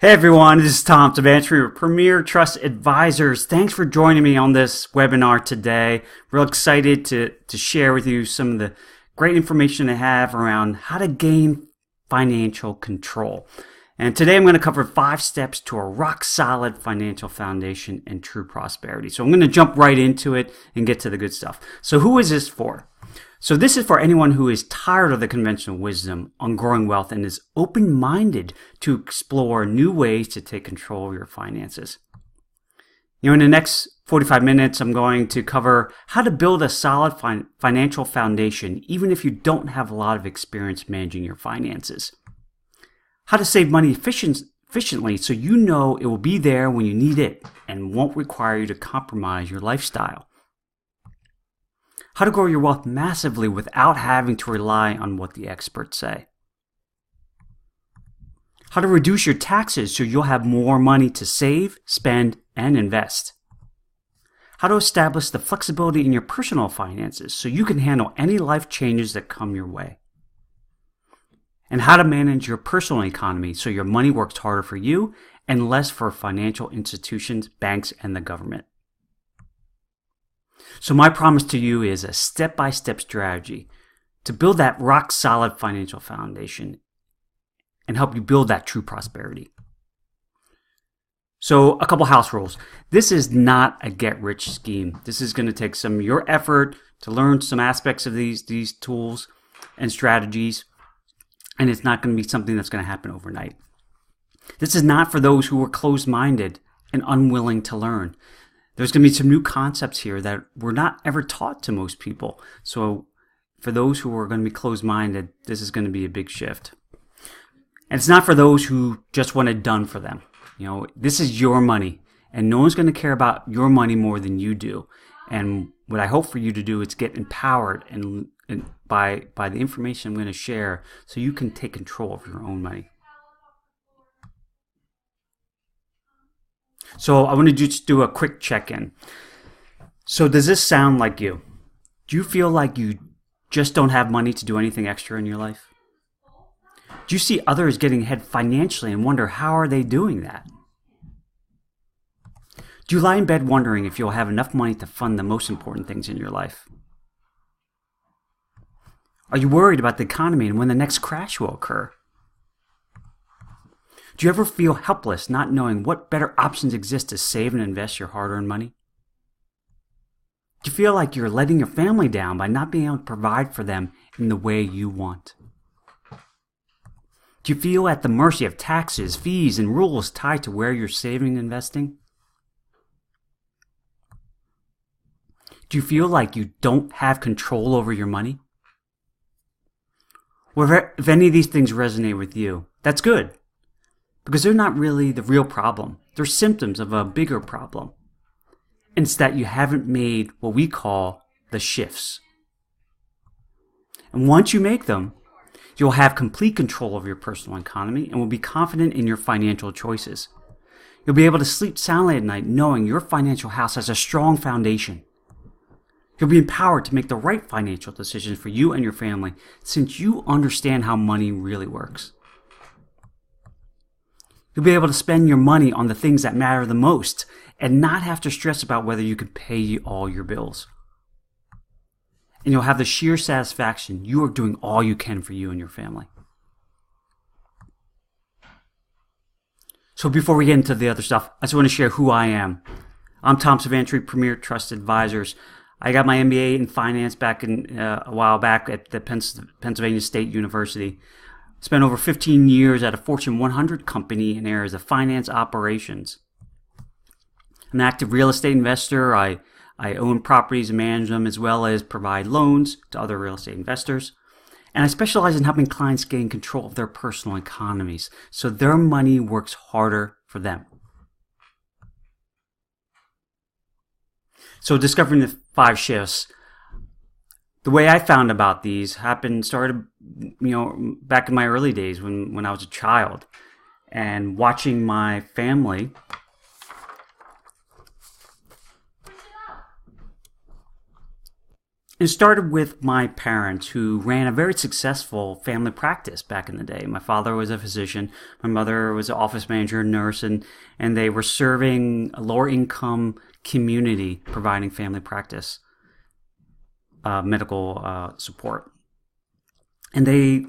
Hey everyone, this is Tom Savantry with Premier Trust Advisors. Thanks for joining me on this webinar today. Real excited to share with you some of the great information I have around how to gain financial control. And today I'm going to cover 5 steps to a rock-solid financial foundation and true prosperity. So I'm going to jump right into it and get to the good stuff. So who is this for? So this is for anyone who is tired of the conventional wisdom on growing wealth and is open-minded to explore new ways to take control of your finances. In the next 45 minutes, I'm going to cover how to build a solid financial foundation even if you don't have a lot of experience managing your finances. How to save money efficiently so you know it will be there when you need it and won't require you to compromise your lifestyle. How to grow your wealth massively without having to rely on what the experts say. How to reduce your taxes so you'll have more money to save, spend, and invest. How to establish the flexibility in your personal finances so you can handle any life changes that come your way. And how to manage your personal economy so your money works harder for you and less for financial institutions, banks, and the government. So my promise to you is a step-by-step strategy to build that rock-solid financial foundation and help you build that true prosperity. So a couple house rules. This is not a get-rich scheme. This is going to take some of your effort to learn some aspects of these tools and strategies, and it's not going to be something that's going to happen overnight. This is not for those who are closed-minded and unwilling to learn. There's going to be some new concepts here that were not ever taught to most people. So for those who are going to be closed-minded, this is going to be a big shift. And it's not for those who just want it done for them. This is your money, and no one's going to care about your money more than you do. And what I hope for you to do is get empowered and by the information I'm going to share so you can take control of your own money. So I want to just do a quick check-in. So does this sound like you? Do you feel like you just don't have money to do anything extra in your life? Do you see others getting ahead financially and wonder how are they doing that? Do you lie in bed wondering if you'll have enough money to fund the most important things in your life? Are you worried about the economy and when the next crash will occur? Do you ever feel helpless not knowing what better options exist to save and invest your hard-earned money? Do you feel like you're letting your family down by not being able to provide for them in the way you want? Do you feel at the mercy of taxes, fees, and rules tied to where you're saving and investing? Do you feel like you don't have control over your money? Well, if any of these things resonate with you, that's good. Because they're not really the real problem. They're symptoms of a bigger problem. And it's that you haven't made what we call the shifts. And once you make them, you'll have complete control of your personal economy and will be confident in your financial choices. You'll be able to sleep soundly at night knowing your financial house has a strong foundation. You'll be empowered to make the right financial decisions for you and your family since you understand how money really works. You'll be able to spend your money on the things that matter the most and not have to stress about whether you can pay all your bills. And you'll have the sheer satisfaction you are doing all you can for you and your family. So before we get into the other stuff, I just want to share who I am. I'm Tom Savantry, Premier Trust Advisors. I got my MBA in finance back in a while back at the Pennsylvania State University. Spent over 15 years at a Fortune 100 company in areas of finance operations. I'm an active real estate investor. I own properties and manage them as well as provide loans to other real estate investors. And I specialize in helping clients gain control of their personal economies so their money works harder for them. So discovering the 5 shifts. The way I found about these started back in my early days when I was a child and watching my family It started with my parents, who ran a very successful family practice back in the day. My father was a physician, my mother was an office manager, nurse, and they were serving a lower income community, providing family practice medical support. And they,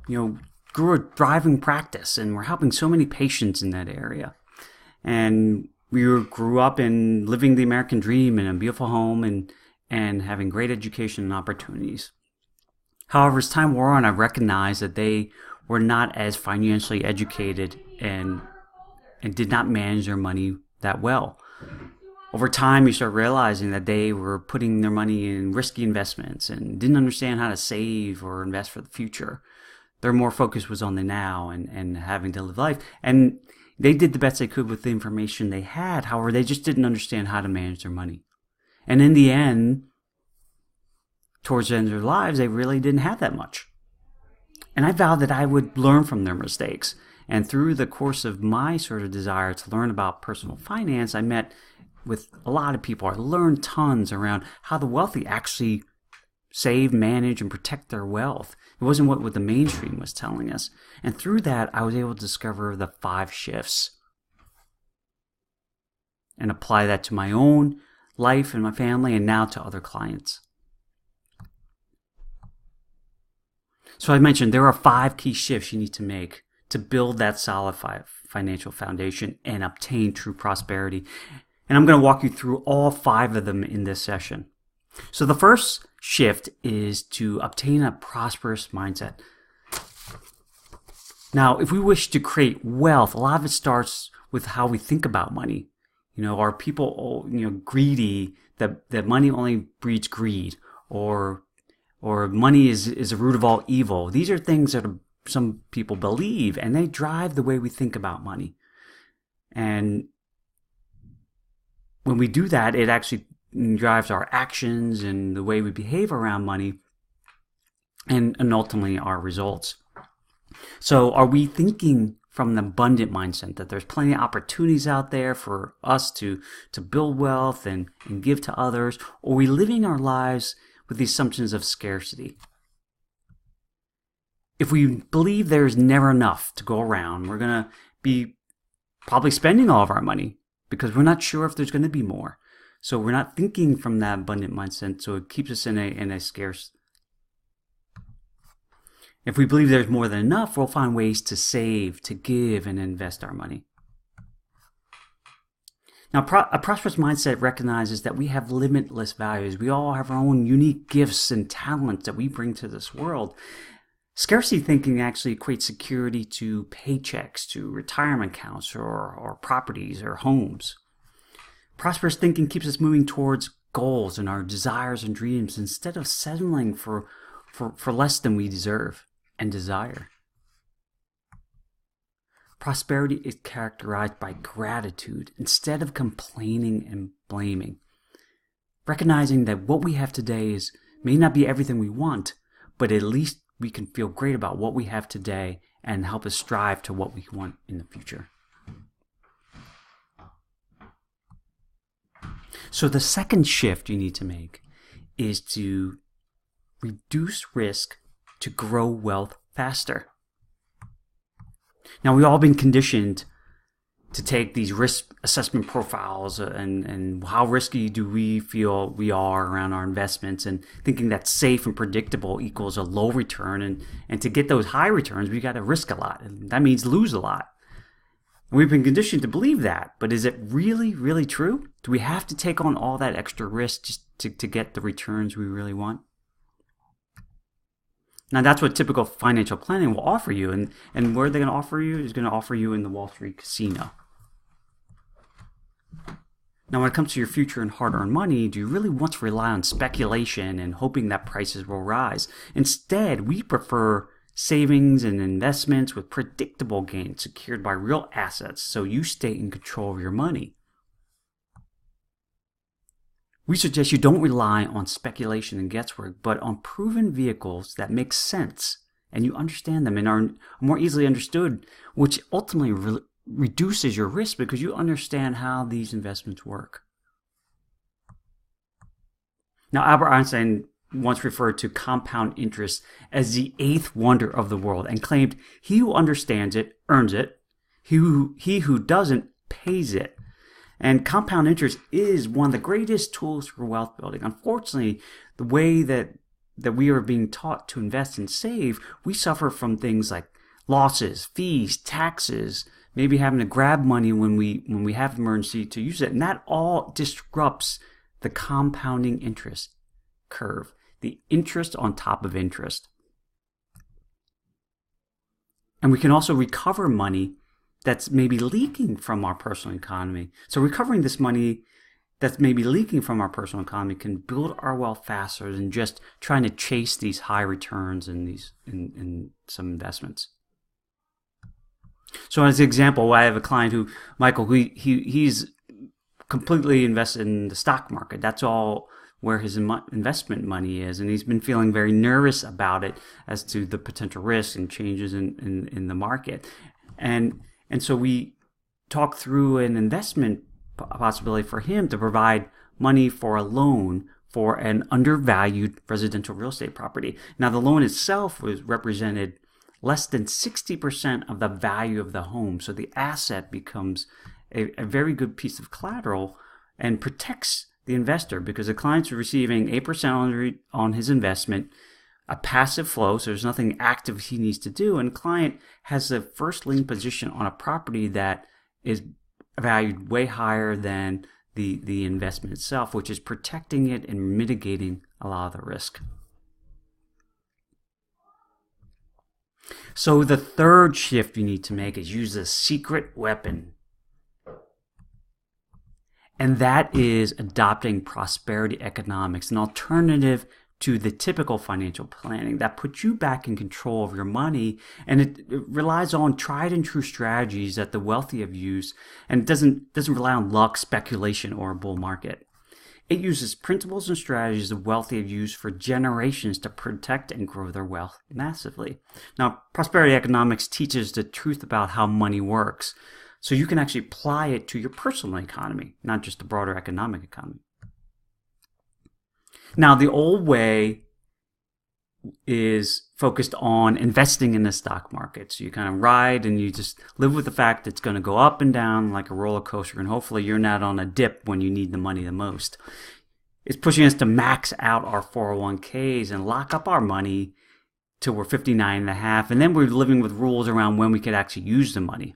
grew a thriving practice, and were helping so many patients in that area. And we grew up in living the American dream in a beautiful home and having great education and opportunities. However, as time wore on, I recognized that they were not as financially educated and did not manage their money that well. Over time, you start realizing that they were putting their money in risky investments and didn't understand how to save or invest for the future. Their more focus was on the now and having to live life. And they did the best they could with the information they had. However, they just didn't understand how to manage their money. And in the end, towards the end of their lives, they really didn't have that much. And I vowed that I would learn from their mistakes. And through the course of my sort of desire to learn about personal finance, I met with a lot of people. I learned tons around how the wealthy actually save, manage, and protect their wealth. It wasn't what the mainstream was telling us. And through that, I was able to discover the 5 shifts and apply that to my own life and my family, and now to other clients. So I mentioned there are 5 key shifts you need to make to build that solid financial foundation and obtain true prosperity. And I'm going to walk you through all 5 of them in this session. So the first shift is to obtain a prosperous mindset. Now, if we wish to create wealth, a lot of it starts with how we think about money. Are people, greedy, that money only breeds greed, or money is a root of all evil? These are things that some people believe, and they drive the way we think about money. And when we do that, it actually drives our actions and the way we behave around money, and ultimately our results. So are we thinking from an abundant mindset, that there's plenty of opportunities out there for us to build wealth and give to others? Or are we living our lives with the assumptions of scarcity? If we believe there's never enough to go around, we're going to be probably spending all of our money because we're not sure if there's going to be more. So we're not thinking from that abundant mindset, so it keeps us in a scarce. If we believe there's more than enough, we'll find ways to save, to give, and invest our money. Now, a prosperous mindset recognizes that we have limitless values. We all have our own unique gifts and talents that we bring to this world. Scarcity thinking actually equates security to paychecks, to retirement accounts, or properties or homes. Prosperous thinking keeps us moving towards goals and our desires and dreams instead of settling for less than we deserve and desire. Prosperity is characterized by gratitude instead of complaining and blaming. Recognizing that what we have today may not be everything we want, but at least we can feel great about what we have today and help us strive to what we want in the future. So the second shift you need to make is to reduce risk to grow wealth faster. Now, we've all been conditioned to take these risk assessment profiles and how risky do we feel we are around our investments, and thinking that safe and predictable equals a low return. And to get those high returns, we got to risk a lot. And that means lose a lot. And we've been conditioned to believe that. But is it really, really true? Do we have to take on all that extra risk just to get the returns we really want? Now, that's what typical financial planning will offer you. And where they're going to offer you is going to offer you in the Wall Street casino. Now, when it comes to your future and hard-earned money, do you really want to rely on speculation and hoping that prices will rise? Instead, we prefer savings and investments with predictable gains secured by real assets, so you stay in control of your money. We suggest you don't rely on speculation and guesswork, but on proven vehicles that make sense and you understand them and are more easily understood, which ultimately reduces your risk because you understand how these investments work. Now, Albert Einstein once referred to compound interest as the eighth wonder of the world and claimed, "He who understands it earns it. He who doesn't pays it." And compound interest is one of the greatest tools for wealth building. Unfortunately, the way that we are being taught to invest and save, we suffer from things like losses, fees, taxes, maybe having to grab money when we have an emergency to use it. And that all disrupts the compounding interest curve, the interest on top of interest. And we can also recover money that's maybe leaking from our personal economy. So recovering this money that's maybe leaking from our personal economy can build our wealth faster than just trying to chase these high returns in some investments. So as an example, I have a client who, Michael, he's completely invested in the stock market. That's all where his investment money is, and he's been feeling very nervous about it as to the potential risks and changes in the market. And so we talked through an investment possibility for him to provide money for a loan for an undervalued residential real estate property. Now, the loan itself was represented less than 60% of the value of the home. So the asset becomes a very good piece of collateral and protects the investor, because the client's receiving 8% on his investment, a passive flow, so there's nothing active he needs to do, and the client has a first lien position on a property that is valued way higher than the investment itself, which is protecting it and mitigating a lot of the risk. So the third shift you need to make is use a secret weapon. And that is adopting prosperity economics, an alternative to the typical financial planning that puts you back in control of your money. And it relies on tried and true strategies that the wealthy have used, and it doesn't rely on luck, speculation, or a bull market. It uses principles and strategies the wealthy have used for generations to protect and grow their wealth massively. Now, prosperity economics teaches the truth about how money works, so you can actually apply it to your personal economy, not just the broader economic economy. Now, the old way is focused on investing in the stock market. So you kind of ride and you just live with the fact that it's going to go up and down like a roller coaster, and hopefully you're not on a dip when you need the money the most. It's pushing us to max out our 401ks and lock up our money till we're 59 and a half, and then we're living with rules around when we could actually use the money.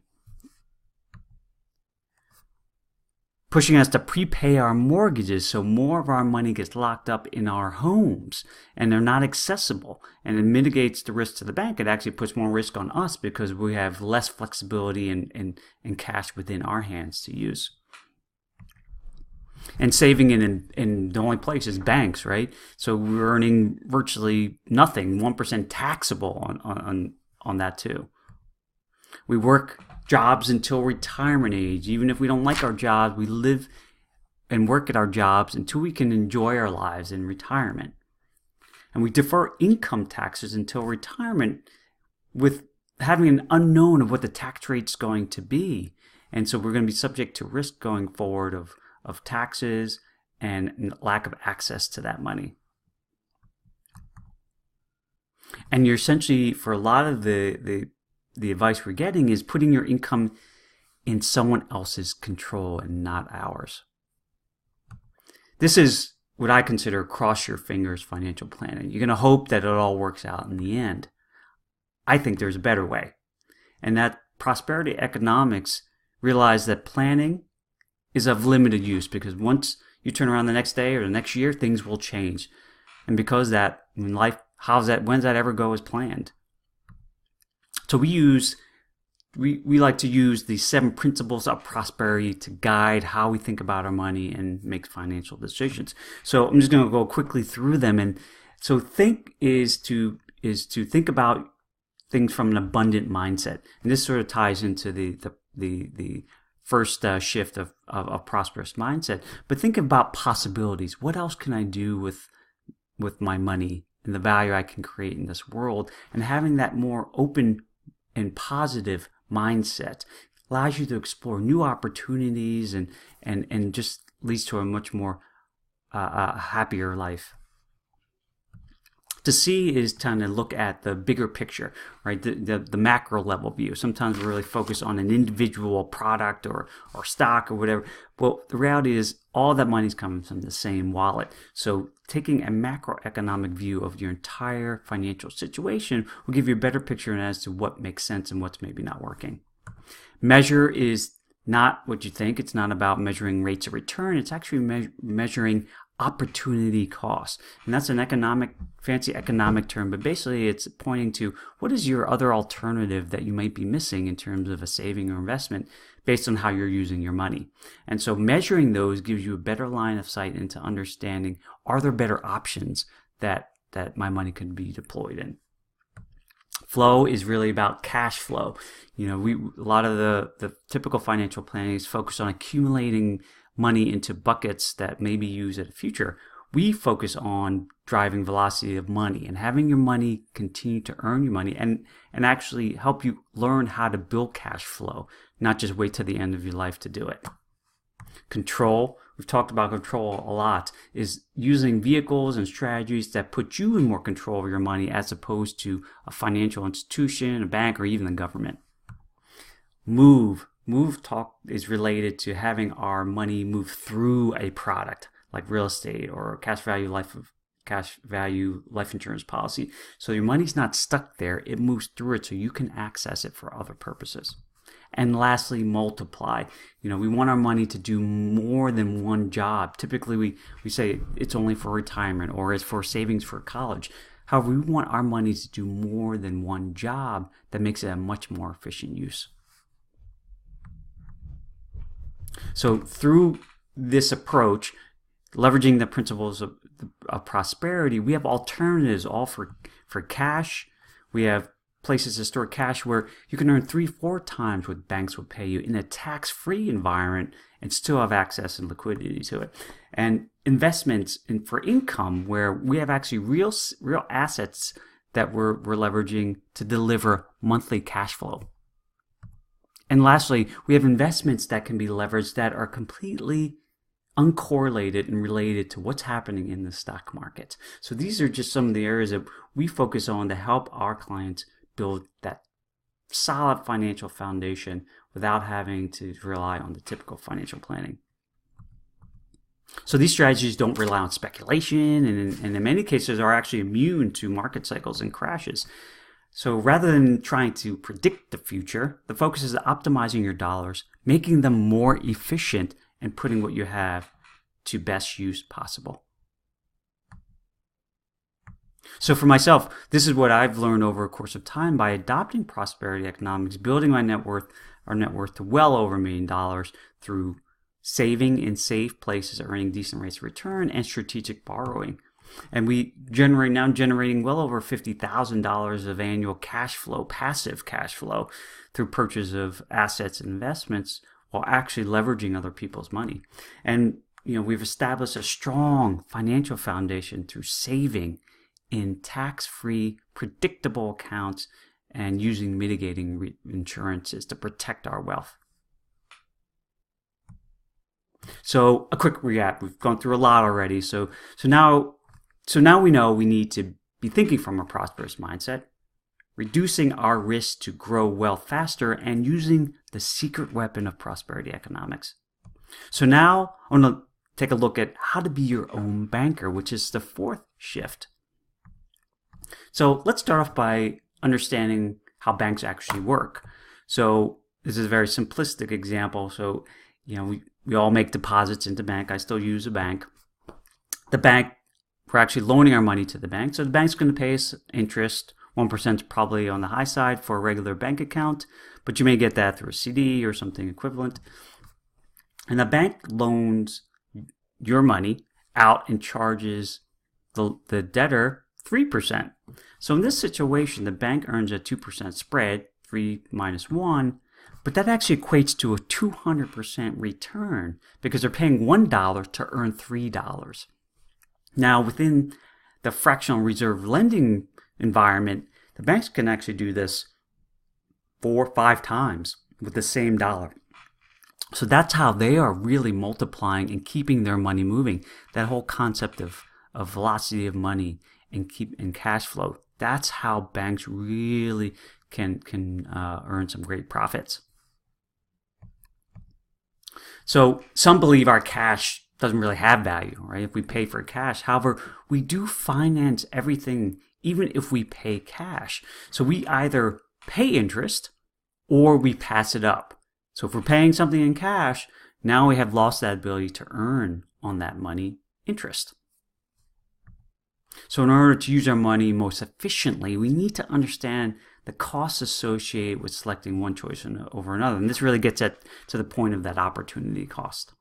Pushing us to prepay our mortgages so more of our money gets locked up in our homes and they're not accessible, and it mitigates the risk to the bank. It actually puts more risk on us because we have less flexibility and cash within our hands to use. And saving in the only place is banks, right? So we're earning virtually nothing, 1% taxable on that too. We work jobs until retirement age. Even if we don't like our jobs, we live and work at our jobs until we can enjoy our lives in retirement. And we defer income taxes until retirement, with having an unknown of what the tax rate's going to be. And so we're going to be subject to risk going forward of taxes and lack of access to that money. And you're essentially, for a lot of the advice we're getting, is putting your income in someone else's control and not ours. This is what I consider cross your fingers financial planning. You're going to hope that it all works out in the end. I think there's a better way. And that prosperity economics realize that planning is of limited use, because once you turn around the next day or the next year, things will change. And because that, in life, when's that ever go as planned? So we like to use the 7 principles of prosperity to guide how we think about our money and make financial decisions. So I'm just going to go quickly through them. And so think is to think about things from an abundant mindset. And this sort of ties into the first shift of prosperous mindset. But think about possibilities. What else can I do with my money and the value I can create in this world? And having that more open and positive mindset allows you to explore new opportunities and just leads to a much more happier life. To see is trying to look at the bigger picture, right? The macro level view. Sometimes we really focus on an individual product or stock or whatever. Well, the reality is all that money is coming from the same wallet. So taking a macroeconomic view of your entire financial situation will give you a better picture as to what makes sense and what's maybe not working. Measure is not what you think. It's not about measuring rates of return. It's actually measuring opportunity cost. And that's an fancy economic term, but basically it's pointing to what is your other alternative that you might be missing in terms of a saving or investment based on how you're using your money. And so measuring those gives you a better line of sight into understanding, are there better options that my money could be deployed in? Flow is really about cash flow. A lot of the typical financial planning is focused on accumulating money into buckets that may be used in the future. We focus on driving velocity of money and having your money continue to earn you money and actually help you learn how to build cash flow, not just wait till the end of your life to do it. Control, we've talked about control a lot, is using vehicles and strategies that put you in more control of your money as opposed to a financial institution, a bank, or even the government. Move talk is related to having our money move through a product like real estate or cash value life insurance policy. So your money's not stuck there. It moves through it so you can access it for other purposes. And lastly, multiply. We want our money to do more than one job. Typically, we say it's only for retirement or it's for savings for college. However, we want our money to do more than one job that makes it a much more efficient use. So through this approach, leveraging the principles of prosperity, we have alternatives all for cash. We have places to store cash where you can earn 3-4 times what banks would pay you in a tax-free environment and still have access and liquidity to it. And investments for income where we have actually real assets that we're leveraging to deliver monthly cash flow. And lastly, we have investments that can be leveraged that are completely uncorrelated and related to what's happening in the stock market. So these are just some of the areas that we focus on to help our clients build that solid financial foundation without having to rely on the typical financial planning. So these strategies don't rely on speculation and in many cases are actually immune to market cycles and crashes. So rather than trying to predict the future, the focus is optimizing your dollars, making them more efficient, and putting what you have to best use possible. So for myself, this is what I've learned over a course of time by adopting prosperity economics, building our net worth to well over $1 million through saving in safe places, earning decent rates of return, and strategic borrowing. And we generating well over $50,000 of annual cash flow, passive cash flow, through purchase of assets and investments while actually leveraging other people's money. And we've established a strong financial foundation through saving in tax-free, predictable accounts and using mitigating insurances to protect our wealth. So a quick recap. We've gone through a lot already. So now we know we need to be thinking from a prosperous mindset, reducing our risk to grow wealth faster, and using the secret weapon of prosperity economics. So now I want to take a look at how to be your own banker, which is the fourth shift. So let's start off by understanding how banks actually work. So this is a very simplistic example. So, we all make deposits into bank. I still use a bank. The bank, we're actually loaning our money to the bank. So the bank's going to pay us interest. 1% is probably on the high side for a regular bank account, but you may get that through a CD or something equivalent. And the bank loans your money out and charges the debtor 3%. So in this situation, the bank earns a 2% spread, 3 minus 1, but that actually equates to a 200% return because they're paying $1 to earn $3. Now, within the fractional reserve lending environment, the banks can actually do this 4 or 5 times with the same dollar. So that's how they are really multiplying and keeping their money moving. That whole concept of velocity of money and keep in cash flow. That's how banks really can earn some great profits. So some believe our cash doesn't really have value, right? If we pay for cash. However, we do finance everything even if we pay cash. So we either pay interest or we pass it up. So if we're paying something in cash, now we have lost that ability to earn on that money interest. So in order to use our money most efficiently, we need to understand the costs associated with selecting one choice over another. And this really gets to the point of that opportunity cost.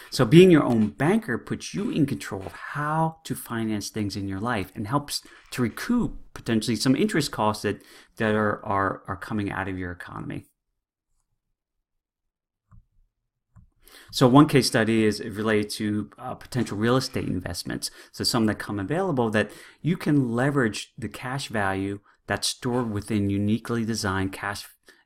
So being your own banker puts you in control of how to finance things in your life and helps to recoup potentially some interest costs that are coming out of your economy. So one case study is related to potential real estate investments. So some that come available that you can leverage the cash value that's stored within uniquely designed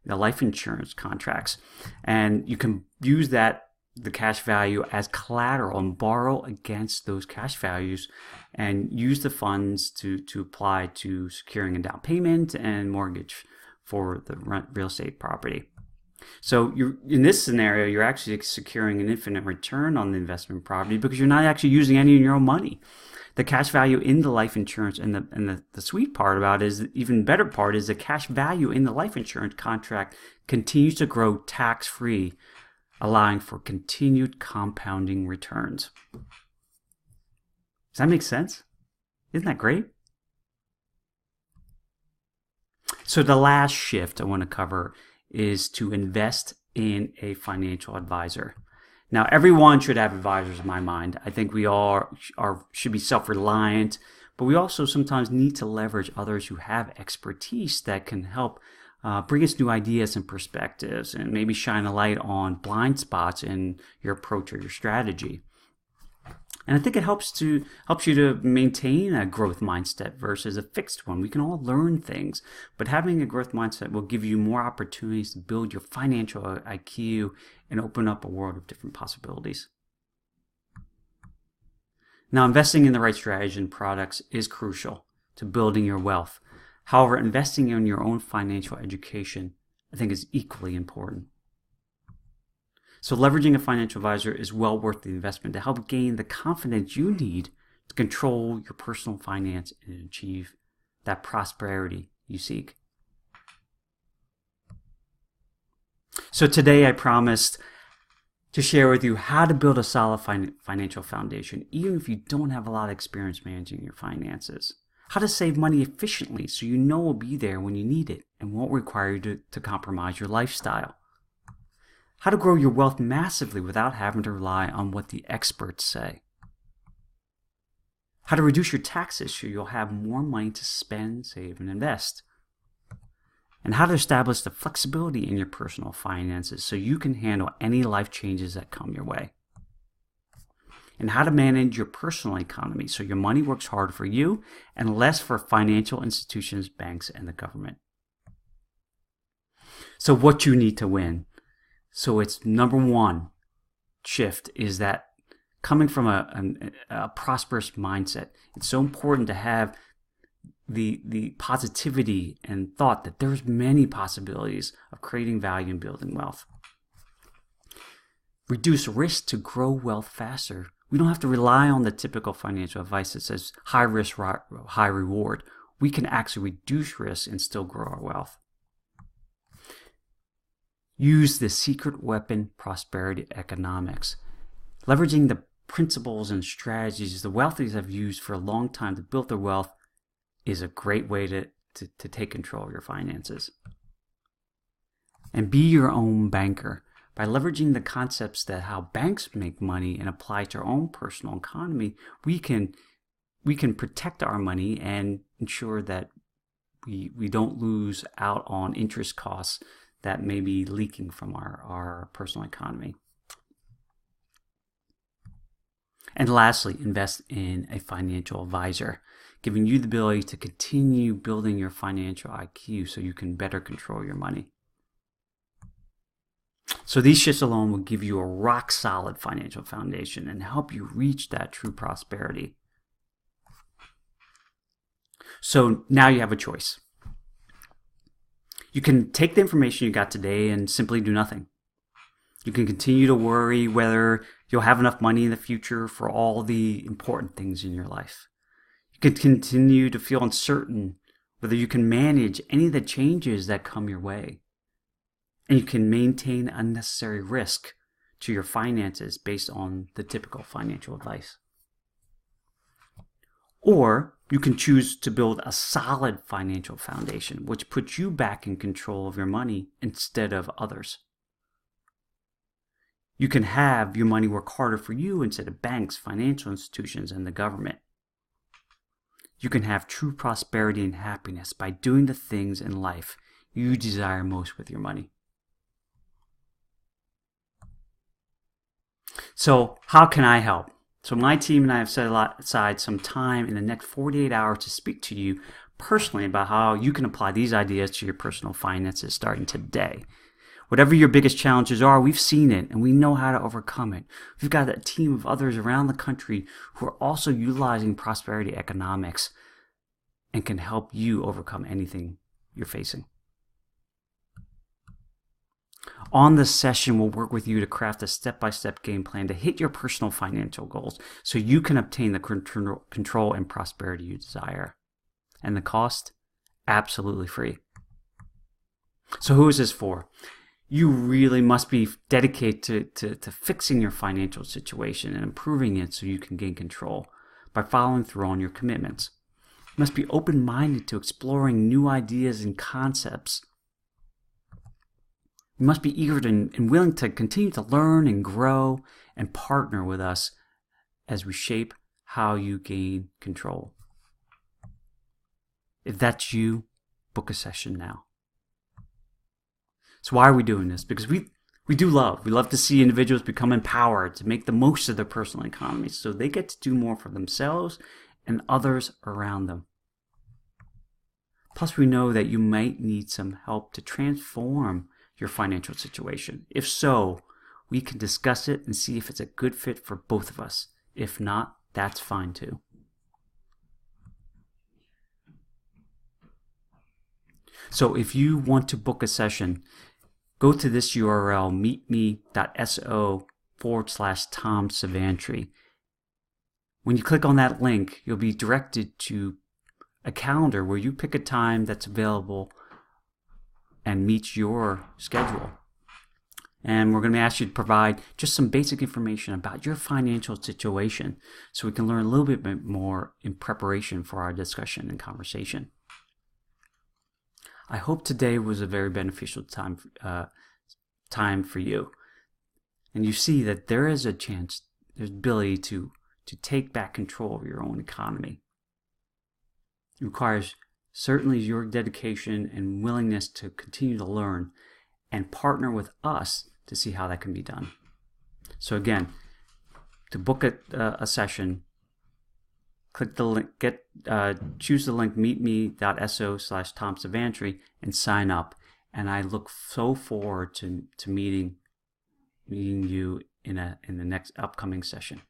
life insurance contracts. And you can use the cash value as collateral and borrow against those cash values and use the funds to apply to securing a down payment and mortgage for the real estate property. So in this scenario, you're actually securing an infinite return on the investment property because you're not actually using any of your own money. The cash value in the life insurance and the sweet part about it is, the even better part is the cash value in the life insurance contract continues to grow tax-free, allowing for continued compounding returns. Does that make sense? Isn't that great? So the last shift I want to cover is to invest in a financial advisor. Now, everyone should have advisors in my mind. I think we all should be self-reliant, but we also sometimes need to leverage others who have expertise that can help bring us new ideas and perspectives and maybe shine a light on blind spots in your approach or your strategy. And I think it helps you to maintain a growth mindset versus a fixed one. We can all learn things, but having a growth mindset will give you more opportunities to build your financial IQ and open up a world of different possibilities. Now, investing in the right strategy and products is crucial to building your wealth. However, investing in your own financial education, I think, is equally important. So leveraging a financial advisor is well worth the investment to help gain the confidence you need to control your personal finance and achieve that prosperity you seek. So today I promised to share with you how to build a solid financial foundation, even if you don't have a lot of experience managing your finances. How to save money efficiently so you know it will be there when you need it and won't require you to compromise your lifestyle. How to grow your wealth massively without having to rely on what the experts say. How to reduce your taxes so you'll have more money to spend, save, and invest. And how to establish the flexibility in your personal finances so you can handle any life changes that come your way. And how to manage your personal economy so your money works harder for you and less for financial institutions, banks, and the government. So what you need to win. So it's number one shift is that coming from a prosperous mindset. It's so important to have the positivity and thought that there's many possibilities of creating value and building wealth. Reduce risk to grow wealth faster. We don't have to rely on the typical financial advice that says high risk, high reward. We can actually reduce risk and still grow our wealth. Use the secret weapon, prosperity economics. Leveraging the principles and strategies the wealthies have used for a long time to build their wealth is a great way to take control of your finances. And be your own banker. By leveraging the concepts that how banks make money and apply to our own personal economy, we can protect our money and ensure that we don't lose out on interest costs that may be leaking from our personal economy. And lastly, invest in a financial advisor, giving you the ability to continue building your financial IQ so you can better control your money. So these shifts alone will give you a rock-solid financial foundation and help you reach that true prosperity. So now you have a choice. You can take the information you got today and simply do nothing. You can continue to worry whether you'll have enough money in the future for all the important things in your life. You can continue to feel uncertain whether you can manage any of the changes that come your way. And you can maintain unnecessary risk to your finances based on the typical financial advice. Or you can choose to build a solid financial foundation, which puts you back in control of your money instead of others. You can have your money work harder for you instead of banks, financial institutions, and the government. You can have true prosperity and happiness by doing the things in life you desire most with your money. So how can I help? So my team and I have set aside some time in the next 48 hours to speak to you personally about how you can apply these ideas to your personal finances starting today. Whatever your biggest challenges are, we've seen it and we know how to overcome it. We've got a team of others around the country who are also utilizing prosperity economics and can help you overcome anything you're facing. On this session, we'll work with you to craft a step-by-step game plan to hit your personal financial goals so you can obtain the control and prosperity you desire. And the cost? Absolutely free. So who is this for? You really must be dedicated to fixing your financial situation and improving it so you can gain control by following through on your commitments. You must be open-minded to exploring new ideas and concepts. You must be eager and willing to continue to learn and grow and partner with us as we shape how you gain control. If that's you, book a session now. So why are we doing this? Because we love to see individuals become empowered to make the most of their personal economy so they get to do more for themselves and others around them. Plus, we know that you might need some help to transform your financial situation. If so, we can discuss it and see if it's a good fit for both of us. If not, that's fine too. So if you want to book a session, go to this URL, meetme.so/Tom Savantry. When you click on that link, you'll be directed to a calendar where you pick a time that's available and meets your schedule. And we're going to ask you to provide just some basic information about your financial situation so we can learn a little bit more in preparation for our discussion and conversation. I hope today was a very beneficial time for you. And you see that there is a chance, there's ability to take back control of your own economy. It requires certainly your dedication and willingness to continue to learn and partner with us to see how that can be done. So again, to book a session, click the link, choose the link meetme.so/Tom Savantry and sign up. And I look so forward to meeting you in the next upcoming session.